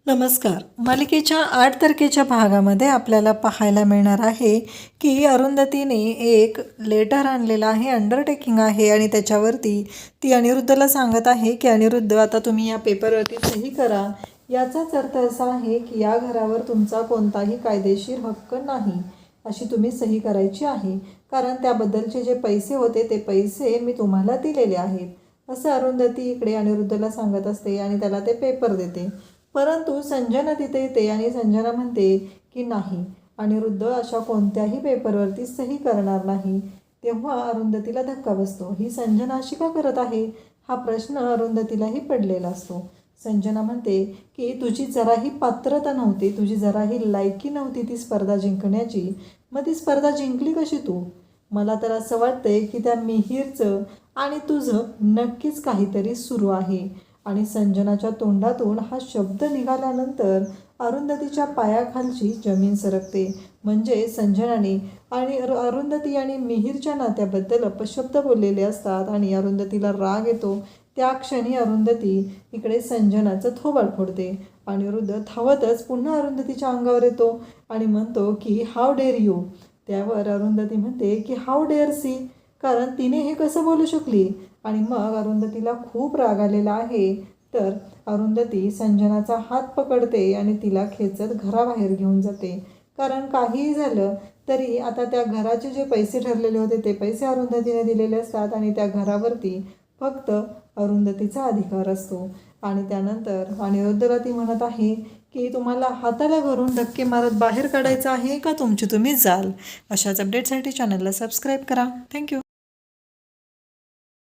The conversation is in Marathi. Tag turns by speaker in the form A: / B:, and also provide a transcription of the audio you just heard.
A: नमस्कार. मालिकेच्या 8 तारखेच्या भागामध्ये आपल्याला पाहायला मिळणार आहे की अरुंधतीने एक लेटर आणलेला आहे, अंडरटेकिंग आहे आणि त्याच्यावरती ती अनिरुद्धला सांगत आहे की अनिरुद्ध, आता तुम्ही या पेपरवरती सही करा. याचाच अर्थ असा आहे की या घरावर तुमचा कोणताही कायदेशीर हक्क नाही, अशी तुम्ही सही करायची आहे. कारण त्याबद्दलचे जे पैसे होते ते पैसे मी तुम्हाला दिलेले आहेत, असं अरुंधती इकडे अनिरुद्धला सांगत असते आणि त्याला ते पेपर देते. परंतु संजना तिथे येते आणि संजना म्हणते की नाही, अनिरुद्ध अशा कोणत्याही पेपरवरती सही करणार नाही. तेव्हा अरुंधतीला धक्का बसतो. ही संजना अशी का करत आहे, हा प्रश्न अरुंधतीलाही पडलेला असतो. संजना म्हणते की तुझी जराही पात्रता नव्हती, तुझी जराही लायकी नव्हती ती स्पर्धा जिंकण्याची. मग ती स्पर्धा जिंकली कशी तू? मला तर असं वाटतंय की त्या मिहीरचं आणि तुझं नक्कीच काहीतरी सुरू आहे. आणि संजनाच्या तोंडातून हा शब्द निघाल्यानंतर अरुंधतीच्या पायाखालची जमीन सरकते. म्हणजे संजनाने आणि अरुंधती आणि मिहीरच्या नात्याबद्दल अपशब्द बोललेले असतात आणि अरुंधतीला राग येतो. त्या क्षणी अरुंधती इकडे संजनाचं थोबाड फोडते. अनिरुद्ध धावतच पुन्हा अरुंधतीच्या अंगावर येतो आणि म्हणतो की हाऊ डेअर यू. त्यावर अरुंधती म्हणते की हाऊ डेअर सी, कारण तिने हे कसं बोलू शकली. आणि मग अरुंधतीला खूप राग आलेला आहे. तर अरुंधती संजनाचा हात पकडते आणि तिला खेचत घराबाहेर घेऊन जाते. कारण काहीही झालं तरी आता त्या घराचे जे पैसे ठरलेले होते ते पैसे अरुंधतीने दिलेले असतात आणि त्या घरावरती फक्त अरुंधतीचा अधिकार असतो. आणि त्यानंतर अनिरुद्धला ती म्हणत आहे की तुम्हाला हाताला घरून धक्के मारत बाहेर काढायचं आहे का तुमची तुम्ही जाल. अशाच अपडेटसाठी चॅनलला सबस्क्राईब करा. थँक्यू.